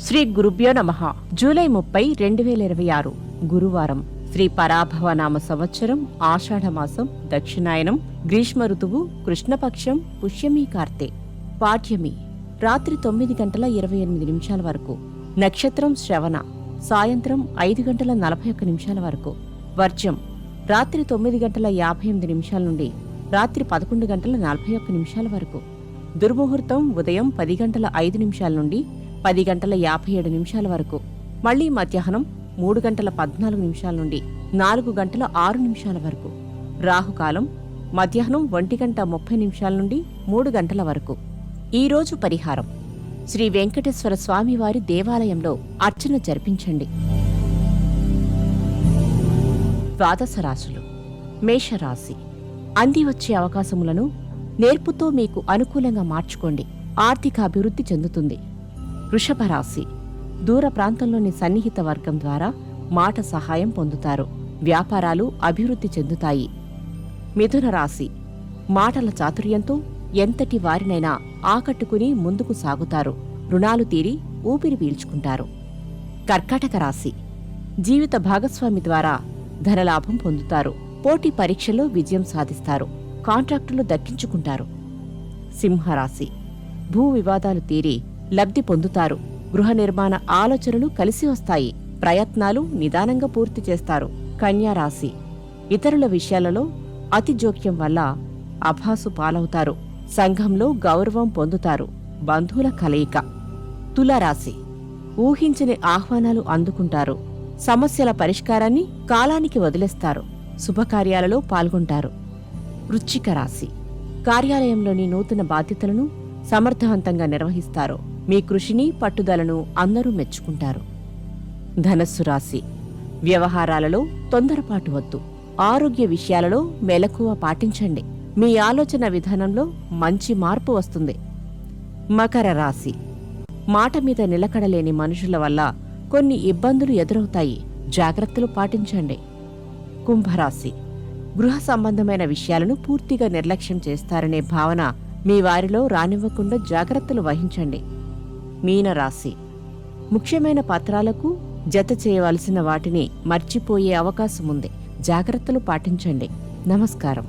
శ్రీ గురుభ్యో నమః. జూలై 30, 2026 గురువారం. శ్రీ పరాభవనామ సంవత్సరం ఆషాఢమాసం, దక్షిణాయనం, గ్రీష్మ ఋతువు, కృష్ణపక్షం, పుష్యమీ కార్తె. పాఠ్యమి రాత్రి 9:28 వరకు. నక్షత్రం శ్రవణ. సాయంత్రం 5:41 వరకు. వర్జం రాత్రి 9:58 నుండి రాత్రి 11:41 వరకు. దుర్ముహూర్తం ఉదయం 10:05 నుండి 10:57 వరకు. మళ్లీ మధ్యాహ్నం 3:14 నుండి 4:06 వరకు. రాహుకాలం మధ్యాహ్నం 1:30 నుండి 3 గంటల వరకు. ఈరోజు పరిహారం: శ్రీ వెంకటేశ్వర స్వామివారి దేవాలయంలో అర్చన జరిపించండి. ద్వాదశ రాశులు. మేషరాశి. అంది వచ్చే అవకాశములను నేర్పుతో మీకు అనుకూలంగా మార్చుకోండి. ఆర్థిక అభివృద్ధి చెందుతుంది. వృషభ రాశి. దూర ప్రాంతంలోని సన్నిహిత వర్గం ద్వారా మాట సహాయం పొందుతారు. వ్యాపారాలు అభివృద్ధి చెందుతాయి. మిథున రాశి. మాటల చాతుర్యంతో ఎంతటి వారినైనా ఆకట్టుకుని ముందుకు సాగుతారు. రుణాలు తీరి ఊపిరి పీల్చుకుంటారు. కర్కాటక రాశి. జీవిత భాగస్వామి ద్వారా ధనలాభం పొందుతారు. పోటీ పరీక్షలో విజయం సాధిస్తారు. కాంట్రాక్టులు దక్కించుకుంటారు. సింహరాశి. భూ వివాదాలు తీరి లబ్ధి పొందుతారు. గృహ నిర్మాణ ఆలోచనలు కలిసి వస్తాయి. ప్రయత్నాలు నిదానంగా పూర్తి చేస్తారు. కన్యారాశి. ఇతరుల విషయాలలో అతి జోక్యం వల్ల అభాసు పాలవుతారు. సంఘంలో గౌరవం పొందుతారు. బంధువుల కలయిక. తులారాశి. ఊహించని ఆహ్వానాలు అందుకుంటారు. సమస్యల పరిష్కారాన్ని కాలానికి వదిలేస్తారు. శుభకార్యాలలో పాల్గొంటారు. వృశ్చిక రాశి. కార్యాలయంలోని నూతన బాధ్యతలను సమర్థవంతంగా నిర్వహిస్తారు. మీ కృషిని, పట్టుదలను అందరూ మెచ్చుకుంటారు. ధనస్సు రాశి. వ్యవహారాలలో తొందరపాటు వద్దు. ఆరోగ్య విషయాలలో మెలకువ పాటించండి. మీ ఆలోచన విధానంలో మంచి మార్పు వస్తుంది. మకర రాశి. మాట మీద నిలకడలేని మనుషుల వల్ల కొన్ని ఇబ్బందులు ఎదురవుతాయి. జాగ్రత్తలు పాటించండి. కుంభరాశి. గృహ సంబంధమైన విషయాలను పూర్తిగా నిర్లక్ష్యం చేస్తారనే భావన మీ వారిలో రానివ్వకుండా జాగ్రత్తలు వహించండి. మీనరాశి. ముఖ్యమైన పత్రాలకు జత చేయవలసిన వాటిని మర్చిపోయే అవకాశముంది. జాగ్రత్తలు పాటించండి. నమస్కారం.